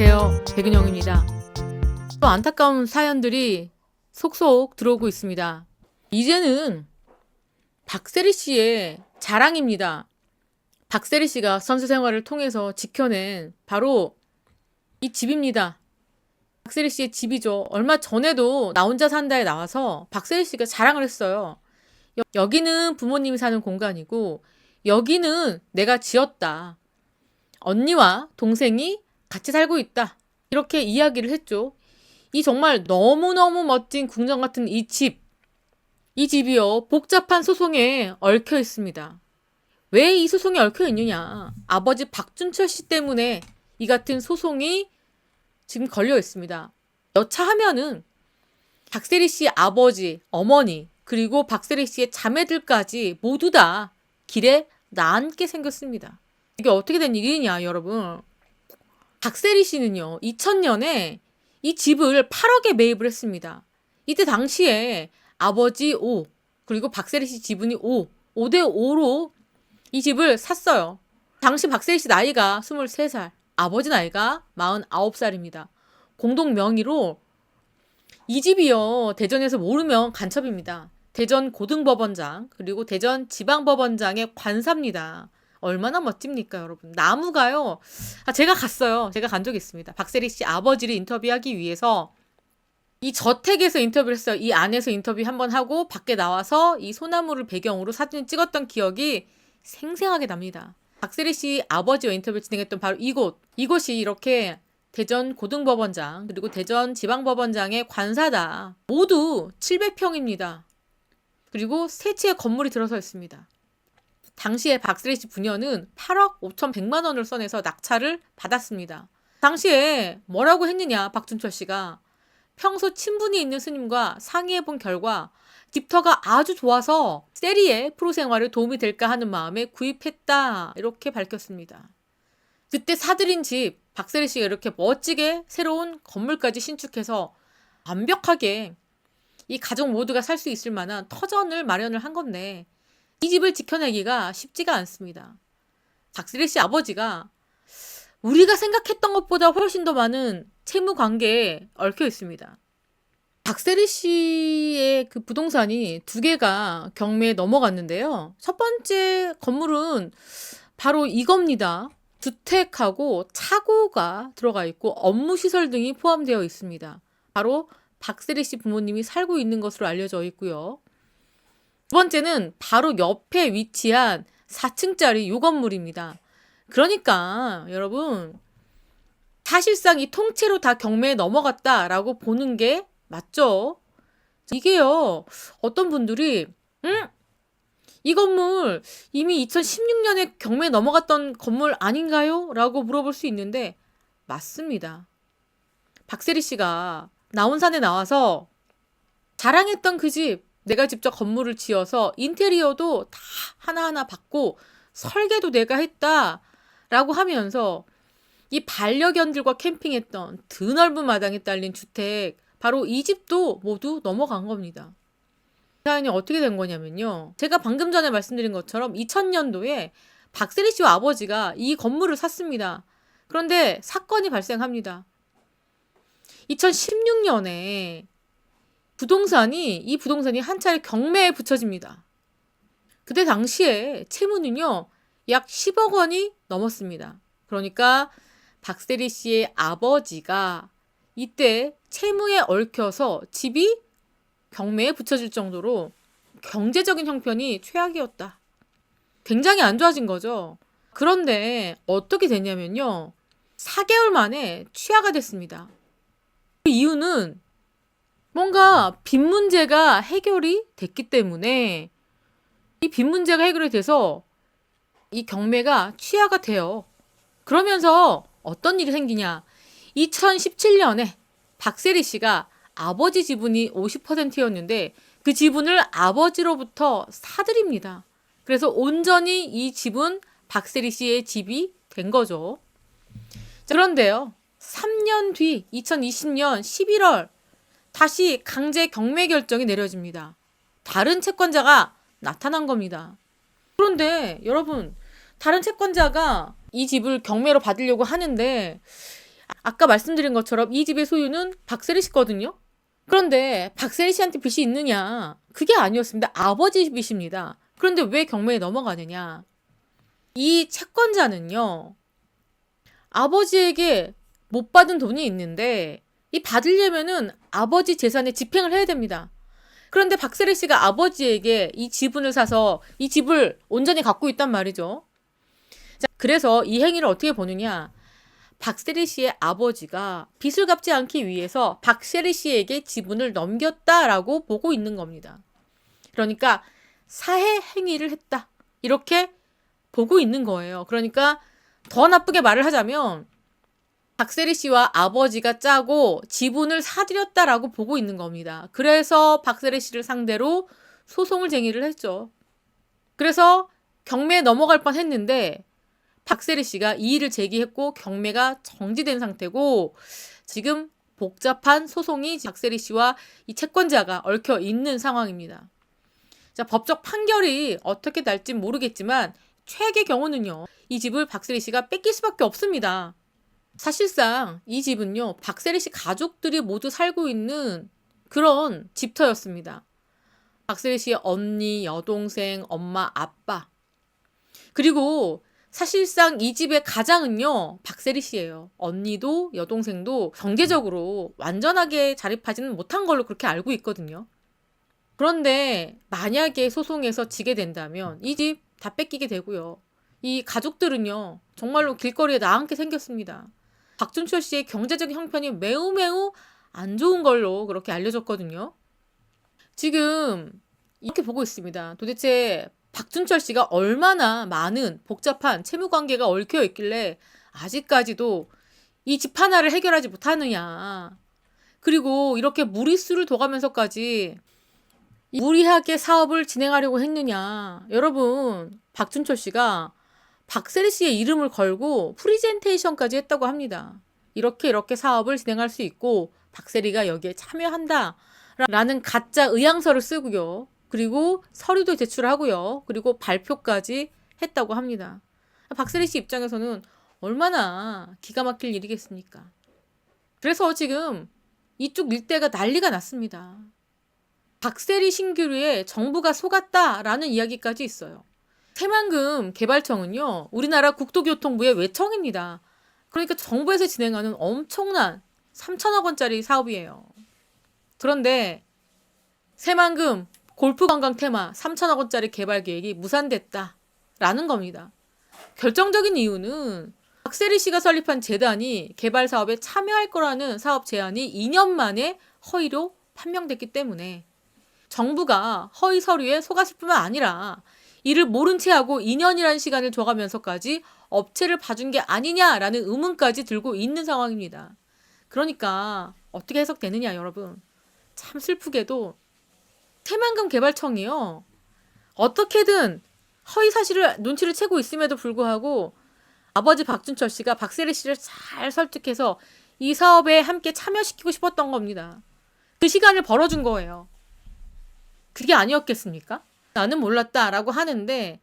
안녕하세요. 백은영입니다. 또 안타까운 사연들이 속속 들어오고 있습니다. 이제는 박세리 씨의 자랑입니다. 박세리 씨가 선수 생활을 통해서 지켜낸 바로 이 집입니다. 박세리 씨의 집이죠. 얼마 전에도 나 혼자 산다에 나와서 박세리 씨가 자랑을 했어요. 여기는 부모님이 사는 공간이고 여기는 내가 지었다. 언니와 동생이 같이 살고 있다. 이렇게 이야기를 했죠. 이 정말 너무너무 멋진 궁전 같은 이 집. 이 집이요. 복잡한 소송에 얽혀 있습니다. 왜 이 소송에 얽혀 있느냐. 아버지 박준철 씨 때문에 이 같은 소송이 지금 걸려 있습니다. 여차하면은 박세리 씨 아버지, 어머니, 그리고 박세리 씨의 자매들까지 모두 다 길에 나앉게 생겼습니다. 이게 어떻게 된 일이냐, 여러분. 박세리 씨는요, 2000년에 이 집을 8억에 매입을 했습니다. 이때 당시에 아버지 5, 그리고 박세리 씨 지분이 5대 5로 이 집을 샀어요. 당시 박세리 씨 나이가 23살, 아버지 나이가 49살입니다. 공동 명의로 이 집이요, 대전에서 모르면 간첩입니다. 대전 고등법원장, 그리고 대전 지방법원장의 관사입니다. 얼마나 멋집니까, 여러분. 나무가요. 제가 갔어요. 제가 간 적이 있습니다. 박세리 씨 아버지를 인터뷰하기 위해서 이 저택에서 인터뷰를 했어요. 이 안에서 인터뷰 한번 하고 밖에 나와서 이 소나무를 배경으로 사진을 찍었던 기억이 생생하게 납니다. 박세리 씨 아버지와 인터뷰를 진행했던 바로 이곳이 이렇게 대전 고등법원장, 그리고 대전 지방법원장의 관사다. 모두 700평입니다. 그리고 세 채의 건물이 들어서 있습니다. 당시에 박세리 씨 부녀는 8억 5,100만 원을 써내서 낙찰을 받았습니다. 당시에 뭐라고 했느냐, 박준철 씨가. 평소 친분이 있는 스님과 상의해본 결과 집터가 아주 좋아서 세리의 프로 생활에 도움이 될까 하는 마음에 구입했다. 이렇게 밝혔습니다. 그때 사들인 집, 박세리 씨가 이렇게 멋지게 새로운 건물까지 신축해서 완벽하게 이 가족 모두가 살 수 있을 만한 터전을 마련을 한 건데 이 집을 지켜내기가 쉽지가 않습니다. 박세리 씨 아버지가 우리가 생각했던 것보다 훨씬 더 많은 채무 관계에 얽혀 있습니다. 박세리 씨의 그 부동산이 2개가 경매에 넘어갔는데요. 첫 번째 건물은 바로 이겁니다. 주택하고 차고가 들어가 있고 업무시설 등이 포함되어 있습니다. 바로 박세리 씨 부모님이 살고 있는 것으로 알려져 있고요. 두 번째는 바로 옆에 위치한 4층짜리 요 건물입니다. 그러니까 여러분, 사실상 이 통째로 다 경매에 넘어갔다라고 보는 게 맞죠? 이게요, 어떤 분들이 이 건물 이미 2016년에 경매에 넘어갔던 건물 아닌가요? 라고 물어볼 수 있는데 맞습니다. 박세리 씨가 나온산에 나와서 자랑했던 그 집, 내가 직접 건물을 지어서 인테리어도 다 하나하나 받고 설계도 내가 했다 라고 하면서 이 반려견들과 캠핑했던 드넓은 마당에 딸린 주택, 바로 이 집도 모두 넘어간 겁니다. 사연이 어떻게 된 거냐면요, 제가 방금 전에 말씀드린 것처럼 2000년도에 박세리 씨와 아버지가 이 건물을 샀습니다. 그런데 사건이 발생합니다. 2016년에 이 부동산이 한 차례 경매에 붙여집니다. 그때 당시에 채무는요, 약 10억 원이 넘었습니다. 그러니까 박세리 씨의 아버지가 이때 채무에 얽혀서 집이 경매에 붙여질 정도로 경제적인 형편이 최악이었다. 굉장히 안 좋아진 거죠. 그런데 어떻게 됐냐면요, 4개월 만에 취하가 됐습니다. 그 이유는 뭔가 빚 문제가 해결이 됐기 때문에 이 빚 문제가 해결이 돼서 이 경매가 취하가 돼요. 그러면서 어떤 일이 생기냐. 2017년에 박세리 씨가 아버지 지분이 50%였는데 그 지분을 아버지로부터 사들입니다. 그래서 온전히 이 집은 박세리 씨의 집이 된 거죠. 그런데요, 3년 뒤 2020년 11월 다시 강제 경매 결정이 내려집니다. 다른 채권자가 나타난 겁니다. 그런데 여러분, 다른 채권자가 이 집을 경매로 받으려고 하는데 아까 말씀드린 것처럼 이 집의 소유는 박세리 씨거든요. 그런데 박세리 씨한테 빚이 있느냐? 그게 아니었습니다. 아버지 빚입니다. 그런데 왜 경매에 넘어가느냐? 이 채권자는요, 아버지에게 못 받은 돈이 있는데 이 받으려면은 아버지 재산에 집행을 해야 됩니다. 그런데 박세리 씨가 아버지에게 이 지분을 사서 이 집을 온전히 갖고 있단 말이죠. 자, 그래서 이 행위를 어떻게 보느냐? 박세리 씨의 아버지가 빚을 갚지 않기 위해서 박세리 씨에게 지분을 넘겼다라고 보고 있는 겁니다. 그러니까 사해 행위를 했다. 이렇게 보고 있는 거예요. 그러니까 더 나쁘게 말을 하자면 박세리 씨와 아버지가 짜고 지분을 사들였다라고 보고 있는 겁니다. 그래서 박세리 씨를 상대로 소송을 제기를 했죠. 그래서 경매에 넘어갈 뻔했는데 박세리 씨가 이의를 제기했고 경매가 정지된 상태고 지금 복잡한 소송이 박세리 씨와 이 채권자가 얽혀 있는 상황입니다. 자, 법적 판결이 어떻게 날지 모르겠지만 최악의 경우는요, 이 집을 박세리 씨가 뺏길 수밖에 없습니다. 사실상 이 집은요, 박세리 씨 가족들이 모두 살고 있는 그런 집터였습니다. 박세리 씨의 언니, 여동생, 엄마, 아빠. 그리고 사실상 이 집의 가장은요, 박세리 씨예요. 언니도 여동생도 경제적으로 완전하게 자립하지는 못한 걸로 그렇게 알고 있거든요. 그런데 만약에 소송에서 지게 된다면 이 집 다 뺏기게 되고요. 이 가족들은요, 정말로 길거리에 나앉게 생겼습니다. 박준철 씨의 경제적 형편이 매우 안 좋은 걸로 그렇게 알려졌거든요. 지금 이렇게 보고 있습니다. 도대체 박준철 씨가 얼마나 많은 복잡한 채무 관계가 얽혀 있길래 아직까지도 이 집 하나를 해결하지 못하느냐. 그리고 이렇게 무리수를 둬가면서까지 무리하게 사업을 진행하려고 했느냐. 여러분, 박준철 씨가 박세리 씨의 이름을 걸고 프리젠테이션까지 했다고 합니다. 이렇게 사업을 진행할 수 있고 박세리가 여기에 참여한다 라는 가짜 의향서를 쓰고요. 그리고 서류도 제출하고요. 그리고 발표까지 했다고 합니다. 박세리 씨 입장에서는 얼마나 기가 막힐 일이겠습니까? 그래서 지금 이쪽 일대가 난리가 났습니다. 박세리 신규류에 정부가 속았다라는 이야기까지 있어요. 새만금 개발청은요, 우리나라 국토교통부의 외청입니다. 그러니까 정부에서 진행하는 엄청난 3천억 원짜리 사업이에요. 그런데 새만금 골프관광 테마 3천억 원짜리 개발 계획이 무산됐다라는 겁니다. 결정적인 이유는 박세리 씨가 설립한 재단이 개발 사업에 참여할 거라는 사업 제안이 2년 만에 허위로 판명됐기 때문에 정부가 허위 서류에 속았을 뿐만 아니라 이를 모른 채 하고 2년이라는 시간을 줘가면서까지 업체를 봐준 게 아니냐라는 의문까지 들고 있는 상황입니다. 그러니까 어떻게 해석되느냐 여러분. 참 슬프게도 새만금 개발청이요. 어떻게든 허위 사실을 눈치를 채고 있음에도 불구하고 아버지 박준철 씨가 박세리 씨를 잘 설득해서 이 사업에 함께 참여시키고 싶었던 겁니다. 그 시간을 벌어준 거예요. 그게 아니었겠습니까? 나는 몰랐다라고 하는데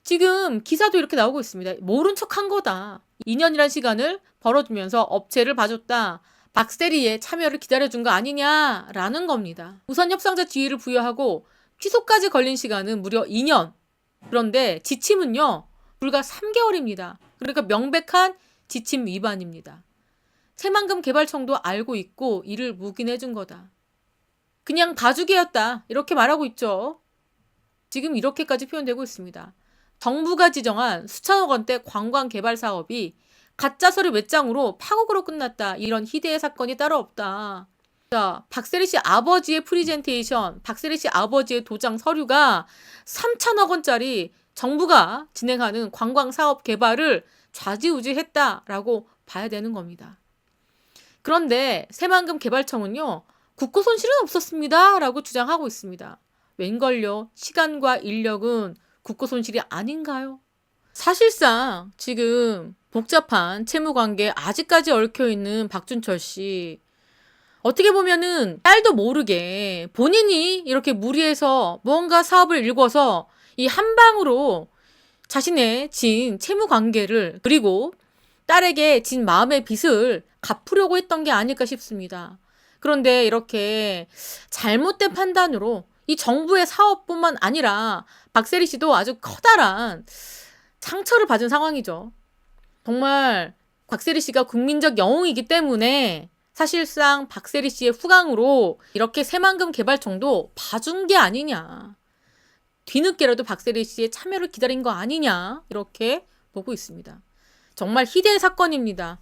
지금 기사도 이렇게 나오고 있습니다. 모른 척한 거다. 2년이란 시간을 벌어주면서 업체를 봐줬다. 박세리의 참여를 기다려준 거 아니냐라는 겁니다. 우선 협상자 지위를 부여하고 취소까지 걸린 시간은 무려 2년. 그런데 지침은요. 불과 3개월입니다. 그러니까 명백한 지침 위반입니다. 새만금 개발청도 알고 있고 이를 묵인해 준 거다. 그냥 봐주기였다. 이렇게 말하고 있죠. 지금 이렇게까지 표현되고 있습니다. 정부가 지정한 수천억 원대 관광 개발 사업이 가짜 서류 외장으로 파국으로 끝났다. 이런 희대의 사건이 따로 없다. 자, 박세리 씨 아버지의 프리젠테이션, 박세리 씨 아버지의 도장 서류가 3천억 원짜리 정부가 진행하는 관광 사업 개발을 좌지우지했다라고 봐야 되는 겁니다. 그런데 새만금 개발청은요. 국고 손실은 없었습니다. 라고 주장하고 있습니다. 웬걸요? 시간과 인력은 국고 손실이 아닌가요? 사실상 지금 복잡한 채무관계에 아직까지 얽혀있는 박준철 씨. 어떻게 보면은 딸도 모르게 본인이 이렇게 무리해서 뭔가 사업을 일궈서 이 한 방으로 자신의 지인 채무관계를 그리고 딸에게 진 마음의 빚을 갚으려고 했던 게 아닐까 싶습니다. 그런데 이렇게 잘못된 판단으로 이 정부의 사업뿐만 아니라 박세리 씨도 아주 커다란 상처를 받은 상황이죠. 정말 박세리 씨가 국민적 영웅이기 때문에 사실상 박세리 씨의 후광으로 이렇게 새만금 개발청도 봐준 게 아니냐. 뒤늦게라도 박세리 씨의 참여를 기다린 거 아니냐. 이렇게 보고 있습니다. 정말 희대의 사건입니다.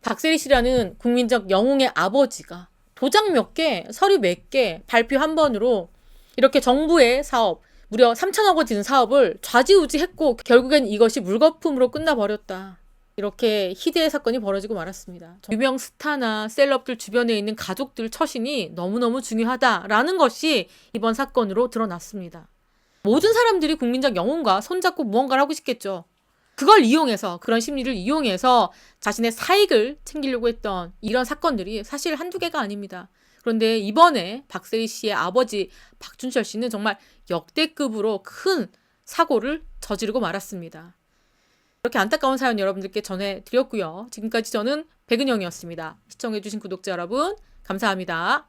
박세리 씨라는 국민적 영웅의 아버지가 도장 몇 개, 서류 몇 개, 발표 한 번으로 이렇게 정부의 사업, 무려 3천억 원 드는 사업을 좌지우지했고 결국엔 이것이 물거품으로 끝나버렸다. 이렇게 희대의 사건이 벌어지고 말았습니다. 유명 스타나 셀럽들 주변에 있는 가족들 처신이 너무너무 중요하다라는 것이 이번 사건으로 드러났습니다. 모든 사람들이 국민적 영웅과 손잡고 무언가를 하고 싶겠죠. 그걸 이용해서, 그런 심리를 이용해서 자신의 사익을 챙기려고 했던 이런 사건들이 사실 한두 개가 아닙니다. 그런데 이번에 박세리 씨의 아버지 박준철 씨는 정말 역대급으로 큰 사고를 저지르고 말았습니다. 이렇게 안타까운 사연 여러분들께 전해드렸고요. 지금까지 저는 백은영이었습니다. 시청해주신 구독자 여러분 감사합니다.